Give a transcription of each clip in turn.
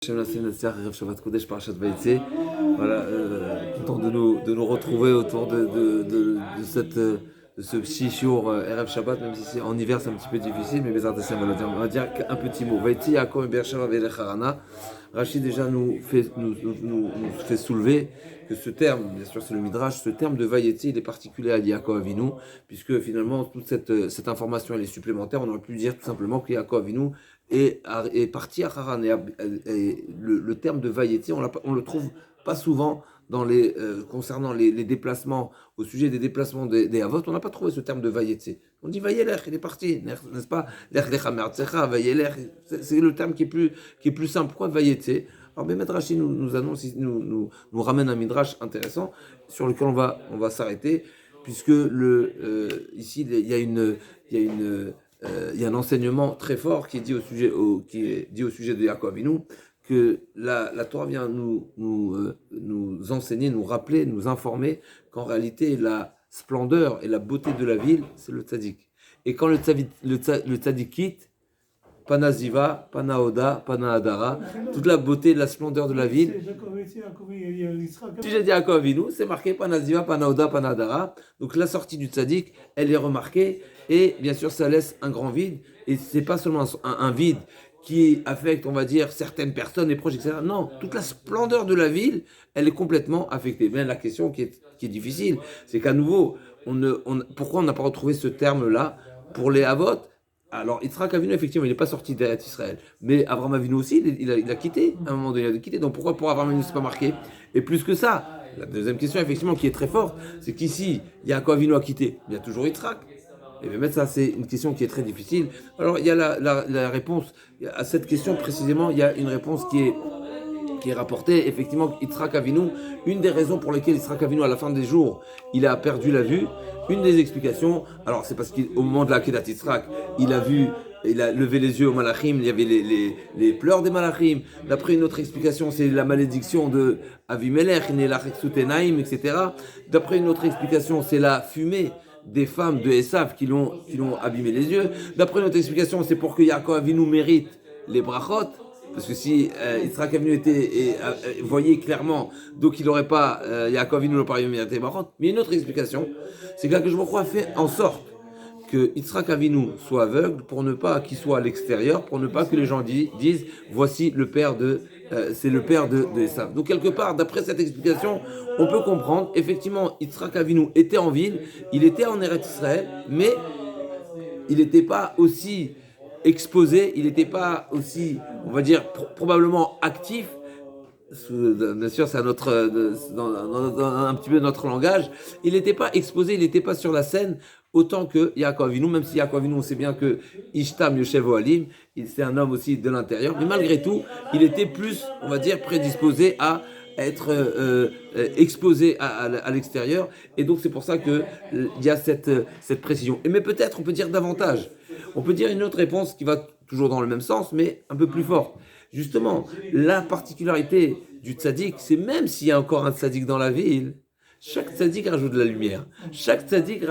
Shabbat Kodesh, Parashat Vaïtse. Voilà, content de nous retrouver autour de ce petit shiur Erev Shabbat, même si en hiver c'est un petit peu difficile, mais Bezrat Hashem, on va dire un petit mot. Vaïtse, Yaakov et Beersheva Velech Harana. Rachid déjà nous fait soulever que ce terme, bien sûr c'est le Midrash, ce terme de Vaïtse, il est particulier à Yaakov Avinu, puisque finalement toute cette information elle est supplémentaire. On aurait pu dire tout simplement que Yaakov Avinu est parti à Haran. Et le terme de Vaïeti, on le trouve pas souvent concernant les déplacements, au sujet des déplacements des Havot, on n'a pas trouvé ce terme de Vaïeti. On dit Vaïelech, il est parti, n'est-ce pas? Lech lecha me'artzecha, Vaïelech, c'est le terme qui est plus simple. Pourquoi Vaïeti? Alors Bémet Rashi nous annonce, nous ramène un midrash intéressant sur lequel on va s'arrêter, puisque ici il y a un enseignement très fort qui est dit au sujet de Yaakov Avinu, que la Torah vient nous enseigner, nous rappeler, nous informer qu'en réalité la splendeur et la beauté de la ville, c'est le tzaddik. Et quand le tzaddik quitte, Pana Ziva, Pana Oda, Pana Hadara, toute la beauté et la splendeur de la ville. Si j'ai dit Yaakov Avinu, c'est marqué Pana Ziva, Pana Oda, Pana Hadara. Donc la sortie du tzaddik, elle est remarquée. Et bien sûr, ça laisse un grand vide. Et c'est pas seulement un vide qui affecte, on va dire, certaines personnes, les proches, etc. Non, toute la splendeur de la ville, elle est complètement affectée. Mais la question qui est difficile, c'est qu'à nouveau, pourquoi on n'a pas retrouvé ce terme-là pour les Havot? Alors, Yitzhak Avinu, effectivement, il n'est pas sorti d'Eretz Israël. Mais Abraham Avinu aussi, il a quitté. À un moment donné, il a quitté. Donc pourquoi pour Abraham Avinu, c'est pas marqué? Et plus que ça, la deuxième question, effectivement, qui est très forte, c'est qu'ici, Yaakov Avinu a quitté. Il y a toujours Yitzhak. Et bien, ça, c'est une question qui est très difficile. Alors, il y a la réponse. À cette question, précisément, il y a une réponse qui est rapportée. Effectivement, Yitzhak Avinu, une des raisons pour lesquelles Yitzhak Avinu, à la fin des jours, il a perdu la vue, une des explications, alors c'est parce qu'au moment de la Kedat Yitzhak, il a levé les yeux au Malachim, il y avait les pleurs des Malachim. D'après une autre explication, c'est la malédiction de Avimelech, etc. D'après une autre explication, c'est la fumée des femmes de Esav qui l'ont abîmé les yeux. D'après notre explication, c'est pour que Yaakov Avinu mérite les brachot, parce que si Yitzhak Avinu voyait clairement, donc il n'aurait pas, Yaakov Avinu n'aurait pas mérité les brachot. Mais une autre explication, c'est que je crois fait en sorte que Yitzhak Avinu soit aveugle pour ne pas qu'il soit à l'extérieur, pour ne pas que les gens disent voici le père c'est le père de Esav. Donc quelque part, d'après cette explication, on peut comprendre, effectivement, Yitzhak Avinu était en ville, il était en Eretz Israël, mais il n'était pas aussi exposé, il n'était pas aussi, on va dire, probablement actif. Bien sûr, c'est dans un petit peu notre langage. Il n'était pas exposé, il n'était pas sur la scène autant que Yaakov Avinu, même si Yaakov Avinu, on sait bien que Ishtam Yoshev Ohalim, c'est un homme aussi de l'intérieur, mais malgré tout, il était plus, on va dire, prédisposé à être exposé à l'extérieur, et donc c'est pour ça qu'il y a cette précision. Mais peut-être on peut dire davantage. On peut dire une autre réponse qui va toujours dans le même sens, mais un peu plus forte. Justement, la particularité du tzaddik, c'est même s'il y a encore un tzaddik dans la ville, chaque tzaddik rajoute de la lumière. Chaque tzaddik,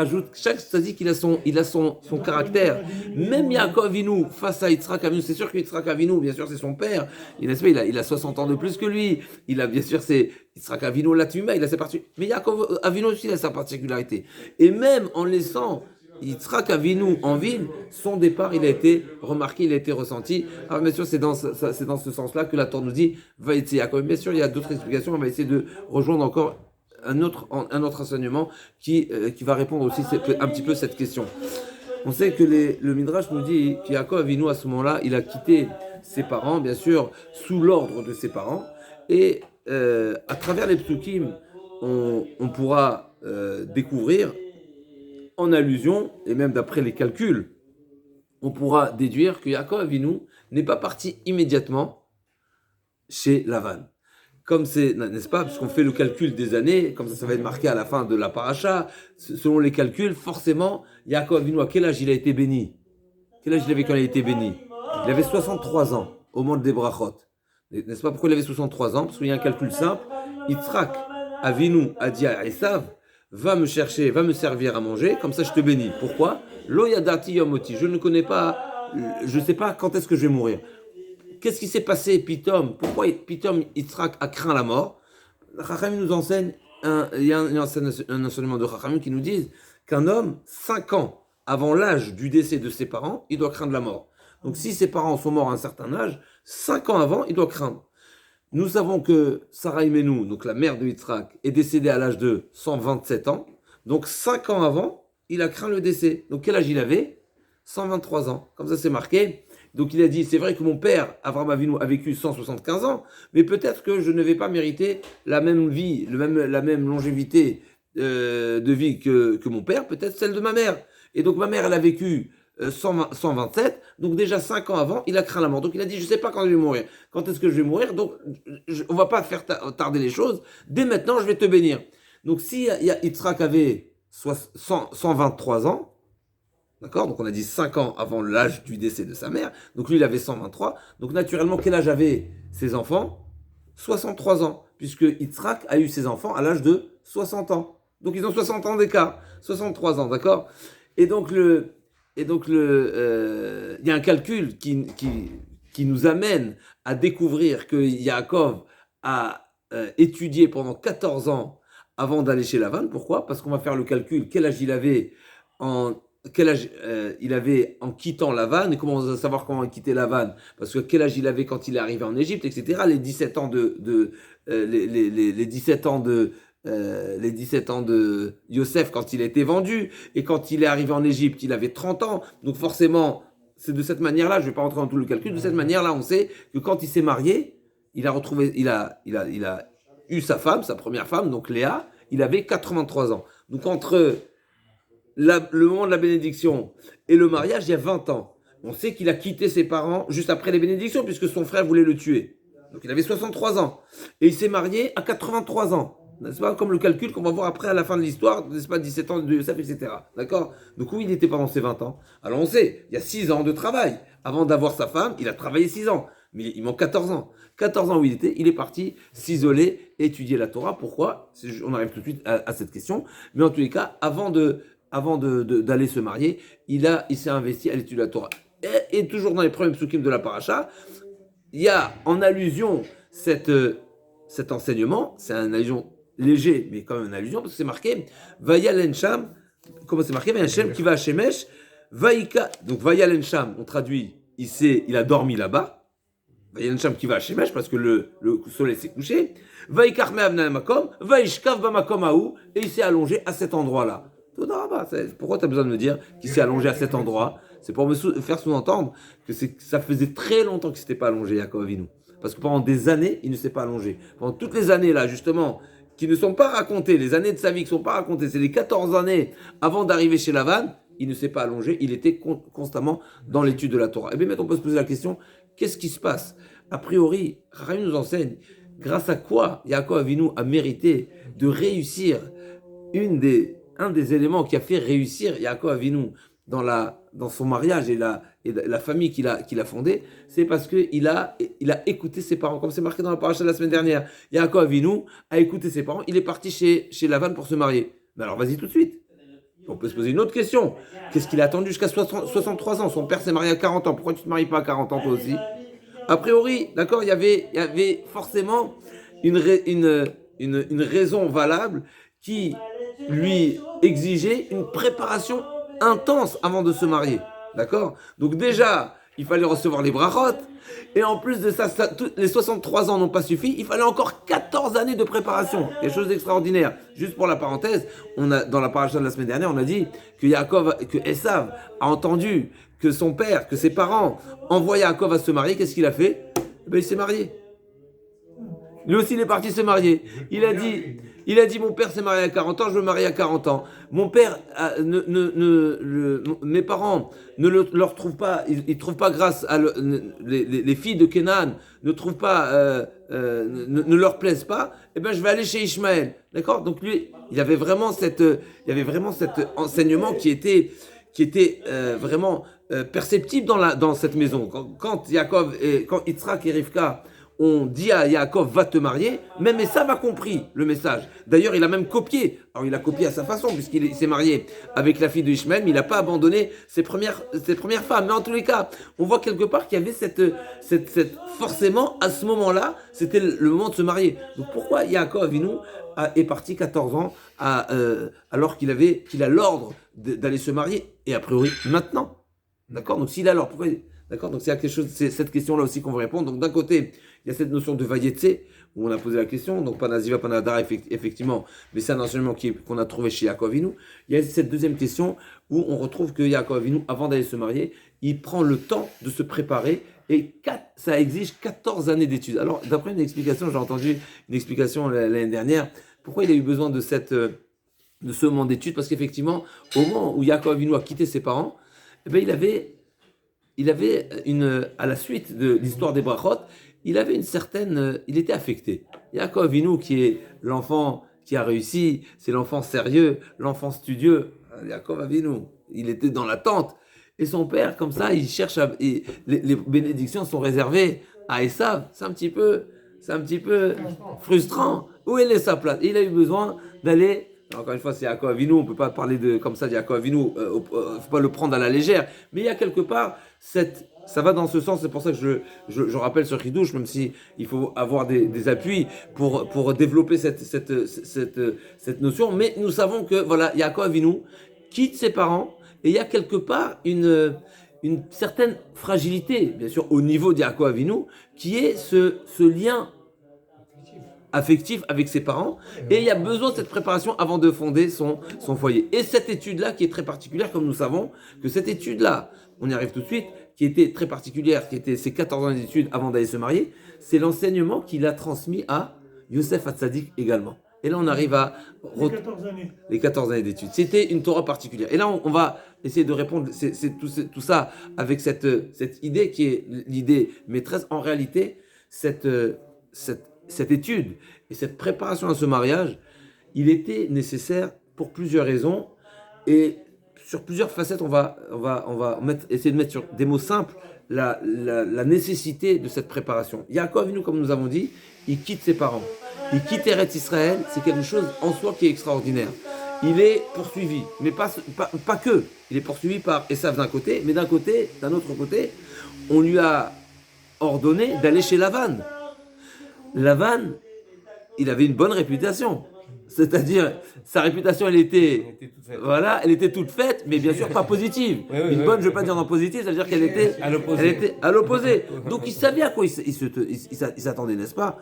il a son caractère. Même Yaakov Avinu, face à Yitzhak Avinu, c'est sûr que Yitzhak Avinu, bien sûr, c'est son père. Il a 60 ans de plus que lui. Il a, bien sûr, c'est Yitzhak Avinu, l'Atuma, il a sa particularité. Mais Yaakov Avinu aussi, il a sa particularité. Et même en laissant Yitzhak Avinu en ville, son départ, il a été remarqué, il a été ressenti. Alors bien sûr, c'est dans ce sens-là que la Torah nous dit Vaïtse Yaakov. Bien sûr, il y a d'autres explications. On va essayer de rejoindre encore un autre enseignement qui va répondre aussi un petit peu cette question. On sait que le Midrash nous dit qu'Yaakov Avinu, à ce moment-là, il a quitté ses parents, bien sûr, sous l'ordre de ses parents. Et à travers les psukim, on pourra découvrir, en allusion, et même d'après les calculs, on pourra déduire que Yaakov Avinu n'est pas parti immédiatement chez Lavan. Comme c'est, n'est-ce pas, puisqu'on fait le calcul des années, comme ça va être marqué à la fin de la paracha, selon les calculs, forcément, Yaakov Avinu, à quel âge il a été béni? Quel âge il avait quand il a été béni? Il avait 63 ans, au moment des brachot. N'est-ce pas, pourquoi il avait 63 ans? Parce qu'il y a un calcul simple. Yitzhak Avinu a dit à Esav, va me servir à manger, comme ça je te bénis. Pourquoi? Lo yadati yomoti, je ne sais pas quand est-ce que je vais mourir. qu'est-ce qui s'est passé, Pitom? Pourquoi Pitom, Yitzhak a craint la mort? Chachamim nous enseigne, il y a un enseignement de Chachamim qui nous dit qu'un homme, 5 ans avant l'âge du décès de ses parents, il doit craindre la mort. Donc si ses parents sont morts à un certain âge, 5 ans avant, il doit craindre. Nous savons que Sarah Imenou, donc la mère de Yitzhak, est décédée à l'âge de 127 ans. Donc 5 ans avant, il a craint le décès. Donc quel âge il avait? 123 ans. Comme ça c'est marqué. Donc il a dit, c'est vrai que mon père, Avraham Avinu, a vécu 175 ans, mais peut-être que je ne vais pas mériter la même vie, la même longévité de vie que mon père, peut-être celle de ma mère. Et donc ma mère, elle a vécu 127, donc déjà 5 ans avant, il a craint la mort. Donc il a dit, je ne sais pas quand je vais mourir. Quand est-ce que je vais mourir? Donc on ne va pas faire tarder les choses. Dès maintenant, je vais te bénir. Donc si Yitzhak avait 123 ans, d'accord? Donc on a dit 5 ans avant l'âge du décès de sa mère, donc lui il avait 123, donc naturellement quel âge avaient ses enfants? 63 ans, puisque Yitzhak a eu ses enfants à l'âge de 60 ans. Donc ils ont 60 ans d'écart, 63 ans, d'accord? Et donc il y a un calcul qui nous amène à découvrir que Yaakov a étudié pendant 14 ans avant d'aller chez Lavan. Pourquoi? Parce qu'on va faire le calcul, quel âge il avait en quittant Lavan, et comment on va savoir comment il quittait Lavan, parce que quel âge il avait quand il est arrivé en Égypte, etc. Les 17 ans les 17 ans de Yosef quand il a été vendu, et quand il est arrivé en Égypte, il avait 30 ans. Donc forcément, c'est de cette manière-là, je ne vais pas rentrer dans tout le calcul, de cette manière-là, on sait que quand il s'est marié, il a eu sa femme, sa première femme, donc Léa, il avait 83 ans. Donc entre le moment de la bénédiction et le mariage, il y a 20 ans. On sait qu'il a quitté ses parents juste après les bénédictions, puisque son frère voulait le tuer. Donc il avait 63 ans. Et il s'est marié à 83 ans. N'est-ce pas? Comme le calcul qu'on va voir après à la fin de l'histoire, n'est-ce pas? 17 ans de Yosef, etc. D'accord? Donc où il était pendant ces 20 ans? Alors on sait, il y a 6 ans de travail. Avant d'avoir sa femme, il a travaillé 6 ans. Mais il manque 14 ans. 14 ans où il est parti s'isoler, étudier la Torah. Pourquoi? On arrive tout de suite à cette question. Mais en tous les cas, avant d'aller se marier, il s'est investi à l'étude de la Torah. Et toujours dans les premiers psukim de la paracha, il y a en allusion cet enseignement, c'est une allusion léger, mais quand même une allusion, parce que c'est marqué Vayal Ensham, comment c'est marqué? Vayal qui va à Shemesh, Vaïka, donc Vayal Ensham, on traduit, il a dormi là-bas, Vayal Ensham qui va à Shemesh, parce que le soleil s'est couché, Vaïkar Me'avna Makom, Vaïshkav Bamakom Aou, et il s'est allongé à cet endroit-là. Pourquoi tu as besoin de me dire qu'il s'est allongé à cet endroit? C'est pour me faire sous-entendre que ça faisait très longtemps qu'il ne s'était pas allongé, Yaakov Avinu. Parce que pendant des années, il ne s'est pas allongé. Pendant toutes les années, là, justement, qui ne sont pas racontées, les années de sa vie qui ne sont pas racontées, c'est les 14 années avant d'arriver chez Lavan, il ne s'est pas allongé, il était constamment dans l'étude de la Torah. Et bien maintenant, on peut se poser la question, qu'est-ce qui se passe? A priori, Rahim nous enseigne, grâce à quoi Yaakov Avinu a mérité de réussir un des éléments qui a fait réussir Yaakov Avinu dans son mariage et la famille qu'il a fondée, c'est parce qu'il a écouté ses parents, comme c'est marqué dans la paracha de la semaine dernière. Yaakov Avinu a écouté ses parents, il est parti chez Lavan pour se marier. Mais alors vas-y tout de suite. On peut se poser une autre question. Qu'est-ce qu'il a attendu jusqu'à 63 ans? Son père s'est marié à 40 ans. Pourquoi tu ne te maries pas à 40 ans toi aussi? A priori, d'accord, il y avait forcément une raison valable qui lui exigeait une préparation intense avant de se marier. D'accord? Donc déjà, il fallait recevoir les brachot. Et en plus de ça, les 63 ans n'ont pas suffi. Il fallait encore 14 années de préparation. Quelque chose d'extraordinaire. Juste pour la parenthèse, dans la paracha de la semaine dernière, on a dit que Esav a entendu que son père, que ses parents envoyaient Yaakov à se marier. Qu'est-ce qu'il a fait? Il s'est marié. Lui aussi, il est parti se marier. Il a dit, mon père s'est marié à 40 ans, je veux me marier à 40 ans. Mon père, mes parents ne leur trouvent pas, ils trouvent pas grâce à les filles de Kenan, ne trouvent pas, ne leur plaisent pas. Eh ben, je vais aller chez Ishmaël. D'accord? Donc lui, il y avait vraiment cet enseignement qui était vraiment perceptible dans cette maison. Quand Yitzhak et Rivka on dit à Yaakov, va te marier, même Esav a compris le message. D'ailleurs, il a même copié. Alors, il a copié à sa façon, puisqu'il s'est marié avec la fille de Ishmaël, mais il n'a pas abandonné ses premières femmes. Mais en tous les cas, on voit quelque part qu'il y avait forcément, à ce moment-là, c'était le moment de se marier. Donc, pourquoi Yaakov Avinu est parti 14 ans alors qu'il a l'ordre d'aller se marier, et a priori, maintenant. D'accord? Donc, s'il a l'ordre, pourquoi d'accord? Donc, c'est cette question-là aussi qu'on veut répondre. Donc, d'un côté, il y a cette notion de vayetse, où on a posé la question, donc Panaziva, Panadara, effectivement, mais c'est un enseignement qu'on a trouvé chez Yaakov Avinu. Il y a cette deuxième question, où on retrouve que Yaakov Avinu, avant d'aller se marier, il prend le temps de se préparer, et ça exige 14 années d'études. Alors, d'après une explication, j'ai entendu une explication l'année dernière, pourquoi il a eu besoin de ce moment d'études? Parce qu'effectivement, au moment où Yaakov Avinu a quitté ses parents, eh bien, il avait à la suite de l'histoire des brachot, il était affecté. Yaakov Avinu, qui est l'enfant qui a réussi, c'est l'enfant sérieux, l'enfant studieux. Yaakov Avinu, il était dans l'attente. Et son père, comme ça, il cherche les bénédictions sont réservées à Esav. C'est un petit peu frustrant. Où est sa place? Et il a eu besoin d'aller. Encore une fois, c'est Yaakov Avinu, on ne peut pas parler comme ça de Yaakov Avinu, il ne faut pas le prendre à la légère. Mais il y a quelque part, ça va dans ce sens, c'est pour ça que je rappelle ce chidouche, même si il faut avoir des appuis pour développer cette notion. Mais nous savons que, voilà, Yaakov Avinu quitte ses parents, et il y a quelque part une certaine fragilité, bien sûr, au niveau de Yaakov Avinu, qui est ce lien affectif avec ses parents, et il y a besoin de cette préparation avant de fonder son foyer. Et cette étude-là, qui est très particulière, comme nous savons, que cette étude-là, on y arrive tout de suite, qui était très particulière, qui était ses 14 ans d'études avant d'aller se marier, c'est l'enseignement qu'il a transmis à Yosef Hatzadik également. Et là, on arrive à les 14 années d'études. C'était une Torah particulière. Et là, on va essayer de répondre tout ça avec cette idée qui est l'idée maîtresse. En réalité, cette étude et cette préparation à ce mariage, il était nécessaire pour plusieurs raisons, et sur plusieurs facettes, on va essayer de mettre sur des mots simples la nécessité de cette préparation. Yaakov Avinu, comme nous avons dit, il quitte ses parents, il quitte Eretz Israël, c'est quelque chose en soi qui est extraordinaire. Il est poursuivi, mais pas que. Il est poursuivi par Esav d'un côté, mais d'un autre côté, on lui a ordonné d'aller chez Lavan. Lavan, il avait une bonne réputation. C'est-à-dire, sa réputation, elle était toute faite, mais bien sûr pas positive. Une bonne, je ne veux pas dire non positive, ça veut dire qu'elle était à l'opposé. Donc il savait à quoi il s'attendait, n'est-ce pas?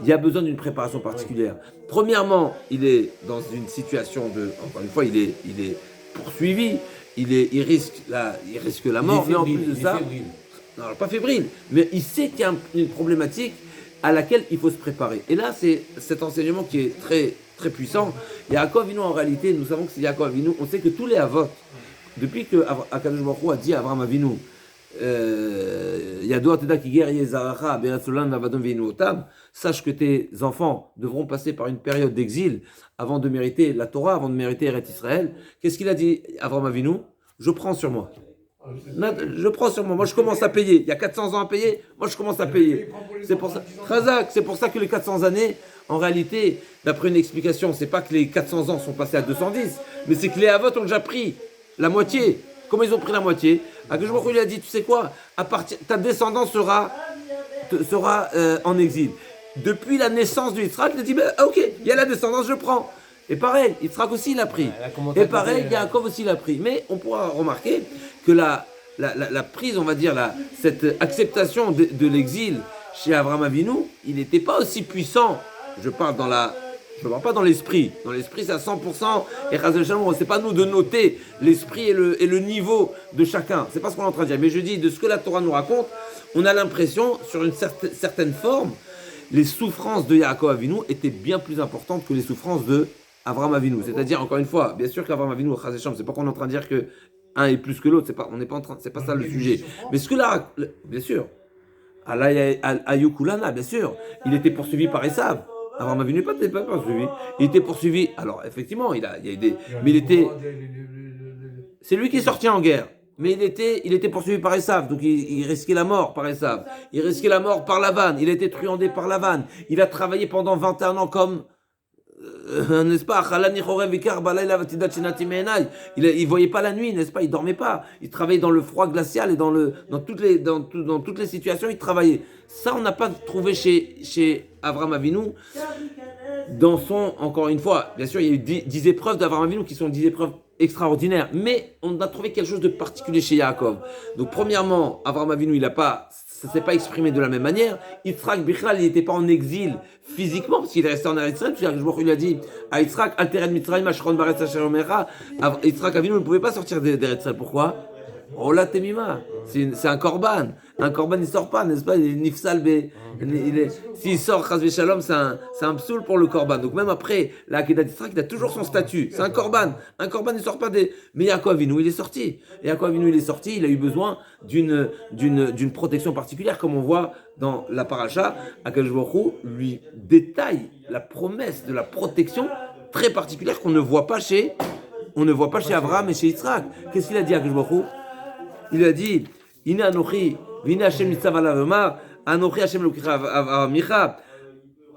Il y a besoin d'une préparation particulière. Premièrement, il est dans une situation encore une fois, il est poursuivi, il risque la mort, mais en plus de ça, non, pas fébrile, mais il sait qu'il y a une problématique à laquelle il faut se préparer. Et là, c'est cet enseignement qui est très, très puissant. Yaakov Avinu, en réalité, nous savons que c'est Yaakov Avinu. On sait que tous les avot, depuis que Akadosh Baruch Hu a dit à Avraham Avinu, Yado Ateda Kiger Yezaracha Beretzolan Vavadon Veinu Otam, sache que tes enfants devront passer par une période d'exil avant de mériter la Torah, avant de mériter Eretz Israël. Qu'est-ce qu'il a dit Avraham Avinu? Je prends sur moi. Moi je commence à payer. Il y a 400 ans à payer, moi je commence à payer. C'est pour ça, Khazak, c'est pour ça que les 400 années, en réalité, d'après une explication, c'est pas que les 400 ans sont passés à 210, mais c'est que les Avot ont déjà pris la moitié. Comment ils ont pris la moitié? Akadosh Baruch Hu lui a dit, tu sais quoi, ta descendance sera en exil. Depuis la naissance du Yitzhak, il a dit, ok, il y a la descendance, je prends. Et pareil, Yitzhak aussi l'a pris. Et pareil, Yaakov aussi l'a pris. Mais on pourra remarquer que la prise, on va dire, cette acceptation de l'exil chez Avraham Avinu, il n'était pas aussi puissant. Je parle pas dans l'esprit. Dans l'esprit, c'est à 100%. Et Chazal Shalom, c'est pas nous de noter l'esprit et le niveau de chacun. C'est pas ce qu'on est en train de dire. Mais je dis, de ce que la Torah nous raconte, on a l'impression, sur une certaine forme, les souffrances de Yaakov Avinu étaient bien plus importantes que les souffrances de Avraham Avinu. C'est-à-dire, encore une fois, bien sûr qu'Avraham Avinu, Chazal Shalom, c'est pas qu'on est en train de dire que un est plus que l'autre, c'est pas ça le sujet. Mais ce que là, bien sûr, Ayukulana, bien sûr, il était poursuivi par Esav. Avraham Avinu n'était pas poursuivi. Il était poursuivi. Alors effectivement, il y a des, mais c'est lui qui est sorti en guerre. mais il était poursuivi par Esav, donc il risquait la mort par Esav. Il risquait la mort par Lavan, il a été truandé par Lavan. Il a travaillé pendant 21 ans comme, n'est-ce pas, il voyait pas la nuit, n'est-ce pas, il dormait pas. Il travaillait dans le froid glacial et dans toutes les situations, il travaillait. Ça, on n'a pas trouvé chez Avraham Avinu. Encore une fois, bien sûr, il y a eu 10 épreuves d'Avraham Avinu qui sont 10 épreuves extraordinaires, mais on a trouvé quelque chose de particulier chez Yaakov. Donc, premièrement, Avraham Avinu, ça ne s'est pas exprimé de la même manière. Yitzhak Bichral, il n'était pas en exil physiquement, parce qu'il est resté en Eretz Israël, parce que lui a dit à Yitzhak, Altered Mitzrayim, Ashron Baretz Asher Omecha, Yitzhak Avinu ne pouvait pas sortir d'Eretz Israël. Pourquoi? Ola Temima, c'est un korban. Un korban, il sort pas, n'est-ce pas? Il est nifsal, s'il sort, chas shalom, c'est un psoul pour le korban. Donc même après, la Akedat Yitzhak, il a toujours son statut. C'est un korban. Un korban, il sort pas des. Mais Yaakov Avinu, il est sorti. Yaakov Avinu, il est sorti. Il a eu besoin d'une protection particulière, comme on voit dans la paracha. Akadosh Baruch Hu lui détaille la promesse de la protection très particulière qu'on ne voit pas chez Abraham et chez Yitzhak. Qu'est-ce qu'il a dit à Akadosh Baruch Hu? Il a dit, Ina Anochi, Vina Hashem Nitzav ala Vemar, Anochi Hashem Elokecha Avamicha,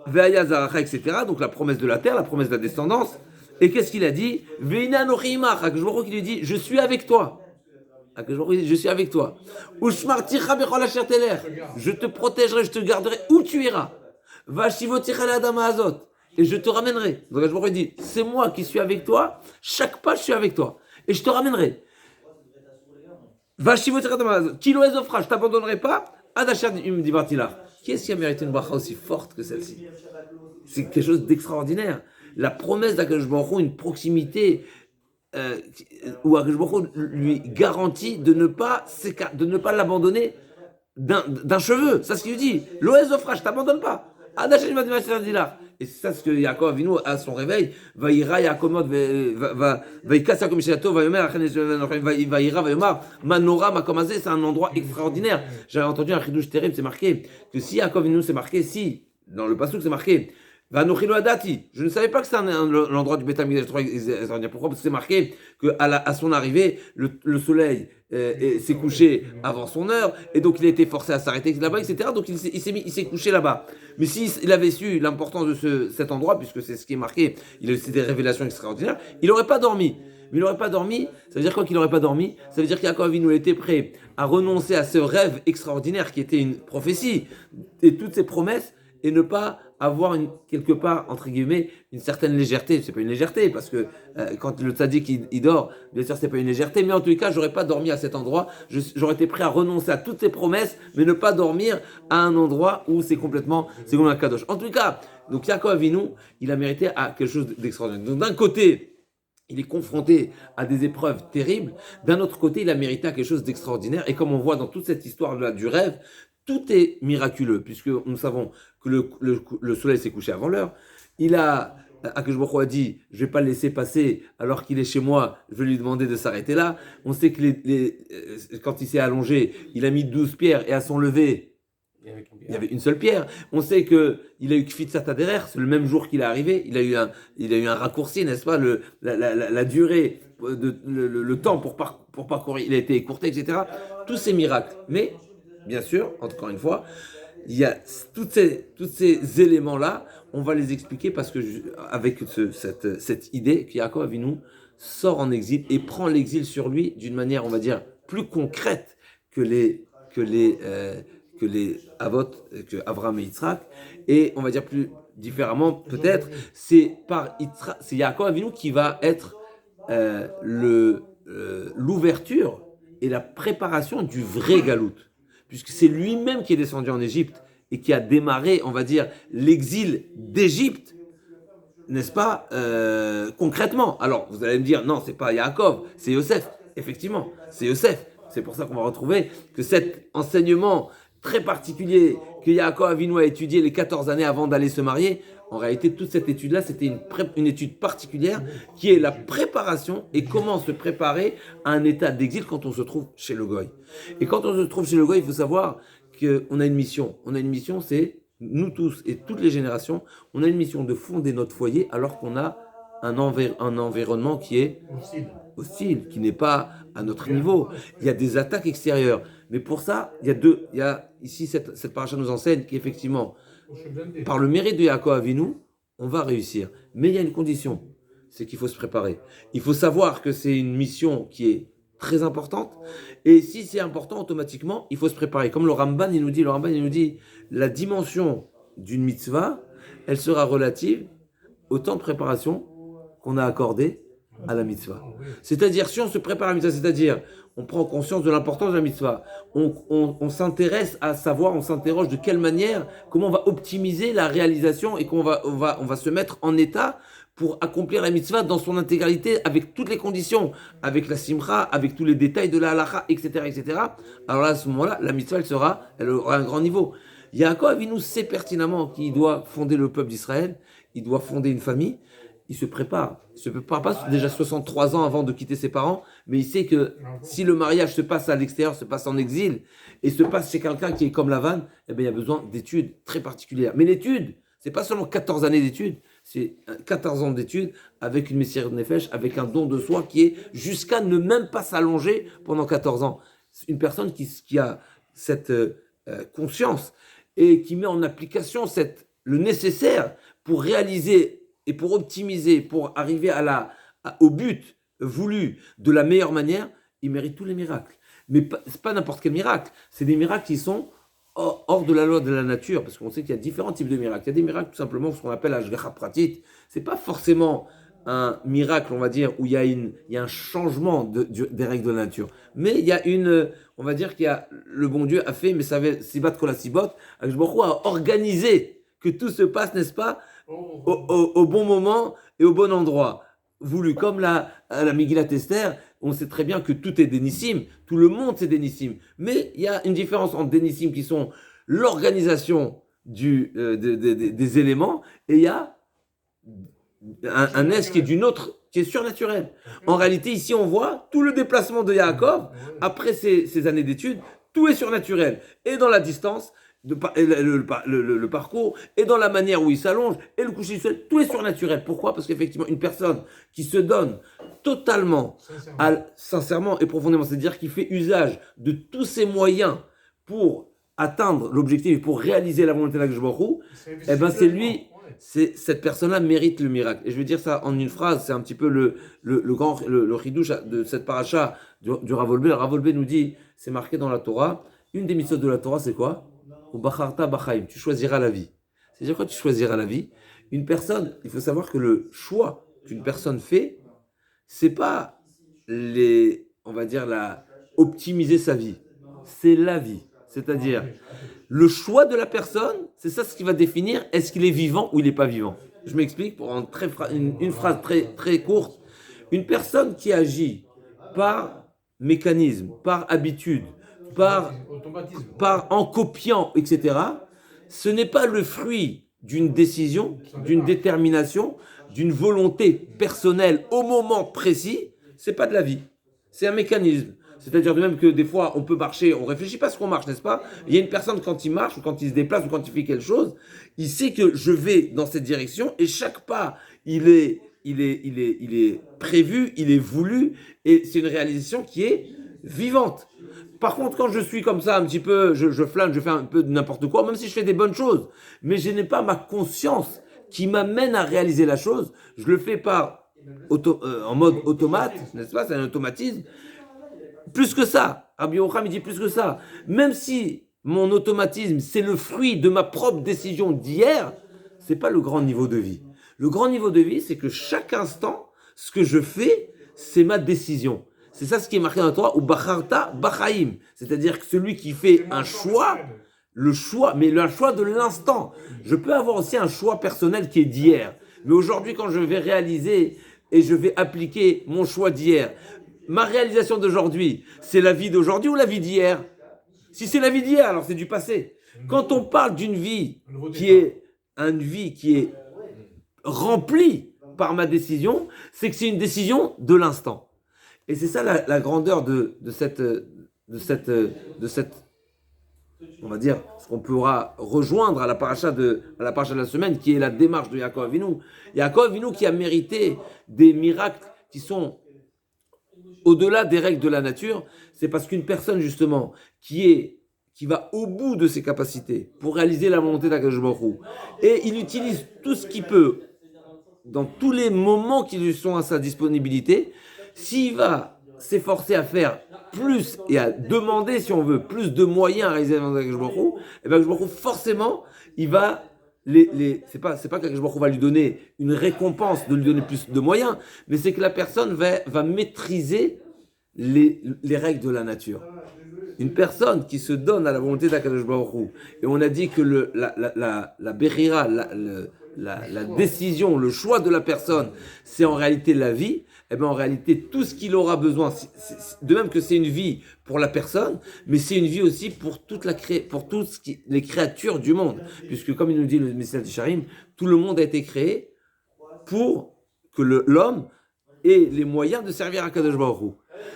Ve'aya Zaracha, etc. Donc la promesse de la terre, la promesse de la descendance. Et qu'est-ce qu'il a dit? Vina Anochi Imach, Akadosh Baruch Hu qui lui dit, je suis avec toi. Akadosh Baruch Hu dit, je suis avec toi. Ushmarticha bechol asher telech, je te protégerai, je te garderai où tu iras. Vashivoticha le'adama hazot, et je te ramènerai. Donc Akadosh Baruch Hu dit, c'est moi qui suis avec toi, chaque pas je suis avec toi, et je te ramènerai. Kilo Ezofra, je ne t'abandonnerai pas. Adachar Divartila. Qui est-ce qui a mérité une bracha aussi forte que celle-ci? C'est quelque chose d'extraordinaire. La promesse d'Akadosh Baruch Hu, une proximité où Akadosh Baruch Hu lui garantit de ne pas l'abandonner d'un cheveu. C'est ce qu'il lui dit. Lo Ezofra, je ne t'abandonne pas. Adachar Divartila. Et c'est ça ce que Yaakov Avinu, à son réveil, va ira Yaakomot, va ikass Yaakov Mishato, va yomer, va ira, va yomar, manora, makomazé, c'est un endroit extraordinaire. J'avais entendu un chidouche terrible, c'est marqué, que si Yaakov Avinu, c'est marqué, si, dans le pasuk, c'est marqué, va nochilo adati. Je ne savais pas que c'était l'endroit du Beth Amikdash extraordinaire. Pourquoi? Parce que c'est marqué qu'à son arrivée, le soleil s'est couché avant son heure, et donc il a été forcé à s'arrêter là-bas, etc. Donc il s'est couché là-bas. Mais s'il avait su l'importance de cet endroit, puisque c'est ce qui est marqué, c'est des révélations extraordinaires, il n'aurait pas dormi. Mais il n'aurait pas dormi, ça veut dire quoi qu'il n'aurait pas dormi? Ça veut dire qu'Yaakov Avinu était prêt à renoncer à ce rêve extraordinaire qui était une prophétie, et toutes ces promesses, et ne pas avoir quelque part, entre guillemets, une certaine légèreté. C'est pas une légèreté, parce que quand le tzaddik il dort, bien sûr c'est pas une légèreté, mais en tous les cas, j'aurais pas dormi à cet endroit, j'aurais été prêt à renoncer à toutes ces promesses, mais ne pas dormir à un endroit où c'est complètement un kadosh. En tous les cas, donc Yaakov Avinu, il a mérité à quelque chose d'extraordinaire. Donc d'un côté, il est confronté à des épreuves terribles, d'un autre côté, il a mérité à quelque chose d'extraordinaire, et comme on voit dans toute cette histoire-là du rêve, tout est miraculeux, puisque nous savons que le soleil s'est couché avant l'heure. Akadosh Baruch Hu a dit, je ne vais pas le laisser passer alors qu'il est chez moi, je vais lui demander de s'arrêter là. On sait que quand il s'est allongé, il a mis 12 pierres, et à son lever, il y avait une seule pierre. On sait qu'il a eu Kfit Sataderer, c'est le même jour qu'il est arrivé, il a eu un raccourci, n'est-ce pas, la durée, le temps pour parcourir, il a été écourté, etc. Tous ces miracles. Mais, bien sûr, encore une fois, il y a tous ces éléments-là, on va les expliquer parce que avec cette idée qu'Yaakov Avinu sort en exil et prend l'exil sur lui d'une manière, on va dire, plus concrète que les Avot, que Avraham et Yitzhak, et on va dire plus différemment peut-être, c'est Yaakov Avinu qui va être l'ouverture et la préparation du vrai galout, puisque c'est lui-même qui est descendu en Égypte et qui a démarré, on va dire, l'exil d'Égypte, n'est-ce pas, concrètement. Alors, vous allez me dire, non, c'est pas Yaakov, c'est Yosef. Effectivement, c'est Yosef. C'est pour ça qu'on va retrouver que cet enseignement très particulier que Yaakov Avinu a étudié les 14 années avant d'aller se marier, en réalité, toute cette étude-là, c'était une étude particulière qui est la préparation et comment se préparer à un état d'exil quand on se trouve chez le Goy. Et quand on se trouve chez le Goy, il faut savoir qu'on a une mission. On a une mission, c'est nous tous et toutes les générations, on a une mission de fonder notre foyer alors qu'on a un environnement qui est hostile, qui n'est pas à notre niveau. Il y a des attaques extérieures. Mais pour ça, il y a ici, cette paracha nous enseigne qu'effectivement, par le mérite de Yaakov Avinu, on va réussir. Mais il y a une condition, c'est qu'il faut se préparer. Il faut savoir que c'est une mission qui est très importante. Et si c'est important, automatiquement, il faut se préparer. Comme le Ramban, il nous dit, la dimension d'une mitzvah, elle sera relative au temps de préparation qu'on a accordé à la mitzvah. C'est-à-dire, si on se prépare à la mitzvah, c'est-à-dire, on prend conscience de l'importance de la mitzvah, on s'intéresse à savoir, on s'interroge de quelle manière, comment on va optimiser la réalisation et qu'on va se mettre en état pour accomplir la mitzvah dans son intégralité, avec toutes les conditions, avec la simcha, avec tous les détails de la halacha, etc., etc. Alors là, à ce moment-là, la mitzvah, elle aura un grand niveau. Yaakov Avinu sait pertinemment qu'il doit fonder le peuple d'Israël, il doit fonder une famille, il se prépare. Il se prépare pas déjà 63 ans avant de quitter ses parents, mais il sait que si le mariage se passe à l'extérieur, se passe en exil, et se passe chez quelqu'un qui est comme Lavan, eh bien, il y a besoin d'études très particulières. Mais l'étude, c'est pas seulement 14 années d'études, c'est 14 ans d'études avec une messire de nefesh, avec un don de soi qui est jusqu'à ne même pas s'allonger pendant 14 ans. C'est une personne qui a cette conscience et qui met en application le nécessaire pour réaliser et pour optimiser, pour arriver au but voulu de la meilleure manière, il mérite tous les miracles. Mais c'est pas n'importe quel miracle, c'est des miracles qui sont hors de la loi de la nature, parce qu'on sait qu'il y a différents types de miracles. Il y a des miracles tout simplement ce qu'on appelle Ashgacha Pratit. C'est pas forcément un miracle, on va dire, où il y a un changement des règles de la nature. Mais il y a on va dire le bon Dieu a fait, mais ça avait Sibat Kolasibot, Akadosh Baruch Hu a organisé que tout se passe, n'est-ce pas, au bon moment et au bon endroit. Voulu, comme la Megillat Esther, on sait très bien que tout est dénissim, tout le monde c'est dénissim. Mais il y a une différence entre dénissim qui sont l'organisation des éléments, et il y a un est qui est qui est surnaturel. En réalité, ici, on voit tout le déplacement de Yaakov, après ces années d'études, tout est surnaturel. Et dans la distance, le parcours, et dans la manière où il s'allonge, et le coucher du soleil, tout est surnaturel. Pourquoi ? Parce qu'effectivement, une personne qui se donne totalement, sincèrement et profondément, c'est-à-dire qui fait usage de tous ses moyens pour atteindre l'objectif, pour réaliser la volonté d'Akadosh Baruch Hu, eh ben c'est lui... cette personne-là mérite le miracle. Et je vais dire ça en une phrase, c'est un petit peu le chidouche de cette paracha du Rav Wolbe. Le Rav Wolbe nous dit, c'est marqué dans la Torah, une des mitzvot de la Torah, c'est quoi ? Ou bacharta bachaim, tu choisiras la vie. C'est-à-dire quoi, tu choisiras la vie ? Une personne, il faut savoir que le choix qu'une personne fait, c'est pas on va dire, optimiser sa vie. C'est la vie. C'est-à-dire, le choix de la personne, c'est ça ce qui va définir est-ce qu'il est vivant ou il n'est pas vivant. Je m'explique pour une phrase très, très courte. Une personne qui agit par mécanisme, par habitude, en copiant, etc., ce n'est pas le fruit d'une décision, d'une détermination, d'une volonté personnelle au moment précis, c'est pas de la vie. C'est un mécanisme. C'est-à-dire de même que des fois, on peut marcher, on réfléchit pas à ce qu'on marche, n'est-ce pas ? Il y a une personne, quand il marche, ou quand il se déplace, ou quand il fait quelque chose, il sait que je vais dans cette direction, et chaque pas, il est prévu, il est voulu, et c'est une réalisation qui est vivante. Par contre, quand je suis comme ça, un petit peu, je flâne, je fais un peu de n'importe quoi, même si je fais des bonnes choses, mais je n'ai pas ma conscience qui m'amène à réaliser la chose, je le fais en mode automate, n'est-ce pas ? C'est un automatisme. Plus que ça, Rabbi Yocham dit plus que ça. Même si mon automatisme, c'est le fruit de ma propre décision d'hier, c'est pas le grand niveau de vie. Le grand niveau de vie, c'est que chaque instant, ce que je fais, c'est ma décision. C'est ça ce qui est marqué dans la Torah, ou bacharta bachaim. C'est-à-dire que celui qui fait un choix, mais le choix de l'instant. Je peux avoir aussi un choix personnel qui est d'hier. Mais aujourd'hui, quand je vais réaliser et je vais appliquer mon choix d'hier, ma réalisation d'aujourd'hui, c'est la vie d'aujourd'hui ou la vie d'hier ? Si c'est la vie d'hier, alors c'est du passé. Quand on parle d'une vie qui est remplie par ma décision, c'est que c'est une décision de l'instant. Et c'est ça la grandeur de cette on va dire, ce qu'on pourra rejoindre à la paracha de la semaine, qui est la démarche de Yaakov Avinu. Yaakov Avinu qui a mérité des miracles qui sont au-delà des règles de la nature, c'est parce qu'une personne justement qui va au bout de ses capacités pour réaliser la volonté d'Akadosh Baruch Hu, et il utilise tout ce qu'il peut dans tous les moments qui lui sont à sa disponibilité, s'il va s'efforcer à faire plus et à demander, si on veut, plus de moyens à réaliser la volonté d'Akadosh Baruch Hu, et bien Akadosh Baruch Hu, forcément, il va c'est pas qu'Akadosh Baruch Hu va lui donner une récompense de lui donner plus de moyens, mais c'est que la personne va maîtriser les règles de la nature. Une personne qui se donne à la volonté d'Akadosh Baruch Hu, et on a dit que la berira, la décision, le choix de la personne, c'est en réalité la vie, et bien en réalité tout ce qu'il aura besoin, de même que c'est une vie pour la personne, mais c'est une vie aussi pour les créatures du monde, puisque comme il nous dit le Messilat Yesharim, tout le monde a été créé pour que l'homme ait les moyens de servir à Akadosh Baruch Hu.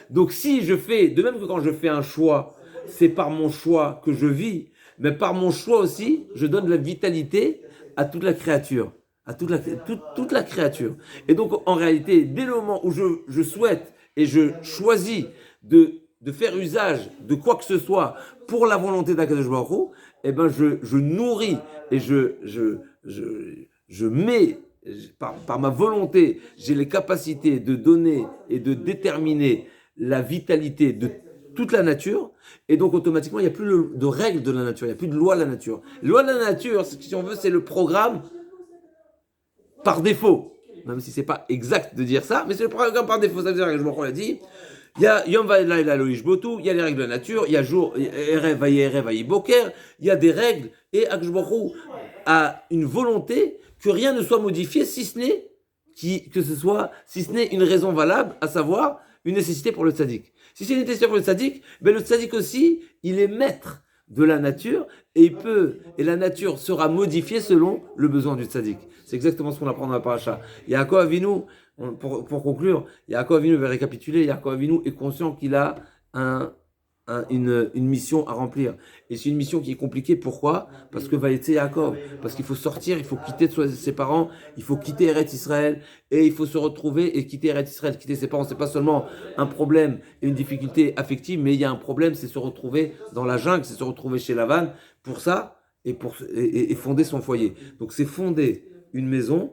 Donc si je fais, de même que quand je fais un choix, c'est par mon choix que je vis, mais par mon choix aussi, je donne de la vitalité à toute la créature, à toute la créature. Et donc en réalité, dès le moment où je souhaite et je choisis de faire usage de quoi que ce soit pour la volonté d'Akadosh Baruch Hu, eh ben je nourris et je mets par ma volonté, j'ai les capacités de donner et de déterminer la vitalité de toute la nature, et donc automatiquement, il n'y a plus de règles de la nature, il n'y a plus de loi de la nature. Loi de la nature, si on veut, c'est le programme par défaut, même si ce n'est pas exact de dire ça, mais c'est le programme par défaut. Ça veut dire que je m'en dit, il y a Yom Va'Layla Lo Yishbotu, il y a les règles de la nature, il y a jour, Erev Vayiboker, il y a des règles, et Akadosh Baruch Hu a une volonté que rien ne soit modifié, si ce n'est une raison valable, à savoir une nécessité pour le tzaddik. Si c'est une nécessité pour le tzaddik, ben le tzaddik aussi, il est maître de la nature et la nature sera modifiée selon le besoin du tzaddik. C'est exactement ce qu'on apprend dans la paracha. Yaakov Avinu, pour conclure, Yaakov Avinu va récapituler, Yaakov Avinu est conscient qu'il a une mission à remplir. Et c'est une mission qui est compliquée. Pourquoi ? Parce que Vaïtse Yaakov. Parce qu'il faut sortir, il faut quitter ses parents, il faut quitter Eretz Israël, et il faut se retrouver et quitter Eretz Israël. Quitter ses parents, c'est pas seulement un problème et une difficulté affective, mais il y a un problème, c'est se retrouver dans la jungle, c'est se retrouver chez Lavan. Pour ça, et fonder son foyer. Donc c'est fonder une maison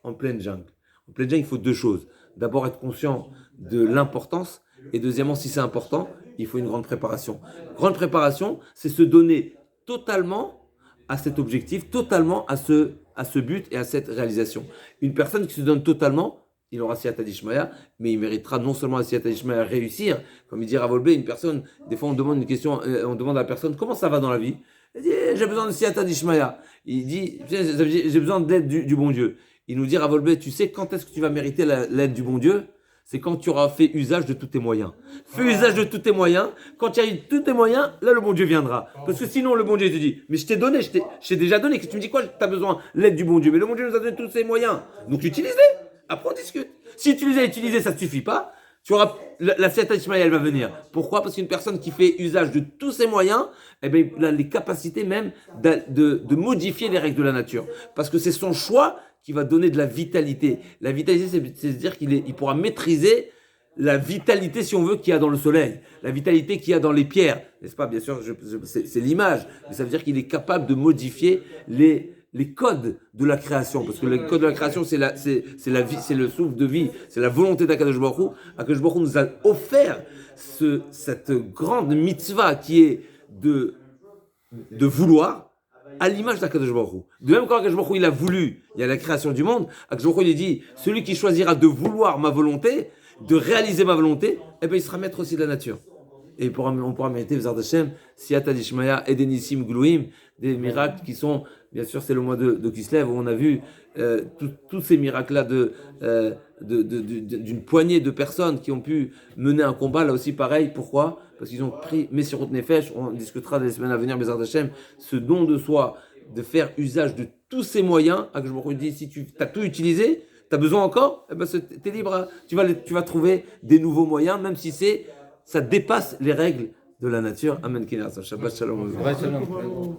en pleine jungle. En pleine jungle, il faut deux choses. D'abord être conscient de l'importance, et deuxièmement, si c'est important, il faut une grande préparation. Grande préparation, c'est se donner totalement à cet objectif, totalement à ce but et à cette réalisation. Une personne qui se donne totalement, il aura Siyata Dishmaya, mais il méritera non seulement à Siyata Dishmaya réussir, comme il dit Rav Wolbe, une personne, des fois on demande une question, on demande à la personne comment ça va dans la vie. Il dit j'ai besoin de Siyata Dishmaya. Il dit j'ai besoin de l'aide du bon Dieu. Il nous dit Rav Wolbe, tu sais quand est-ce que tu vas mériter l'aide du bon Dieu ? C'est quand tu auras fait usage de tous tes moyens. Fais usage de tous tes moyens. Quand tu as eu tous tes moyens, là, le bon Dieu viendra. Parce que sinon, le bon Dieu te dit, mais je t'ai donné, je t'ai déjà donné. Tu me dis quoi ? Tu as besoin de l'aide du bon Dieu. Mais le bon Dieu nous a donné tous ses moyens. Donc, utilise-les. Après, on discute. Si utiliser, ça ne suffit pas. Tu auras, la Siyata Dishmaya, elle va venir. Pourquoi ? Parce qu'une personne qui fait usage de tous ses moyens, eh bien, il a les capacités même de modifier les règles de la nature. Parce que c'est son choix qui va donner de la vitalité. La vitalité, c'est dire qu'il pourra maîtriser la vitalité, si on veut, qu'il y a dans le soleil, la vitalité qu'il y a dans les pierres, n'est-ce pas ? Bien sûr, c'est l'image, mais ça veut dire qu'il est capable de modifier les codes de la création, parce que les codes de la création, c'est la vie, c'est le souffle de vie, c'est la volonté d'Akadosh Baruch Hu. Akadosh Baruch Hu nous a offert cette grande mitzvah qui est de vouloir, à l'image d'Akadosh Baruch Hu. De même quand Akadosh Baruch Hu, il a voulu, il y a la création du monde, Akadosh Baruch Hu, il dit, celui qui choisira de vouloir ma volonté, de réaliser ma volonté, eh bien, il sera maître aussi de la nature. Et on pourra mériter, V'zard Hashem, Siyata Dishmaya et des Nissim Glouim, des miracles qui sont, bien sûr, c'est le mois de Kislev, où on a vu tous ces miracles-là d'une poignée de personnes qui ont pu mener un combat, là aussi pareil. Pourquoi ? Parce qu'ils ont pris Messirut Nefesh, on discutera dans les semaines à venir, V'zard Hashem, ce don de soi, de faire usage de tous ces moyens. Que je me dis, si tu as tout utilisé, tu as besoin encore, eh ben, tu es libre, tu vas trouver des nouveaux moyens, même si ça dépasse les règles de la nature. Amen. Shabbat shalom. Shabbat shalom.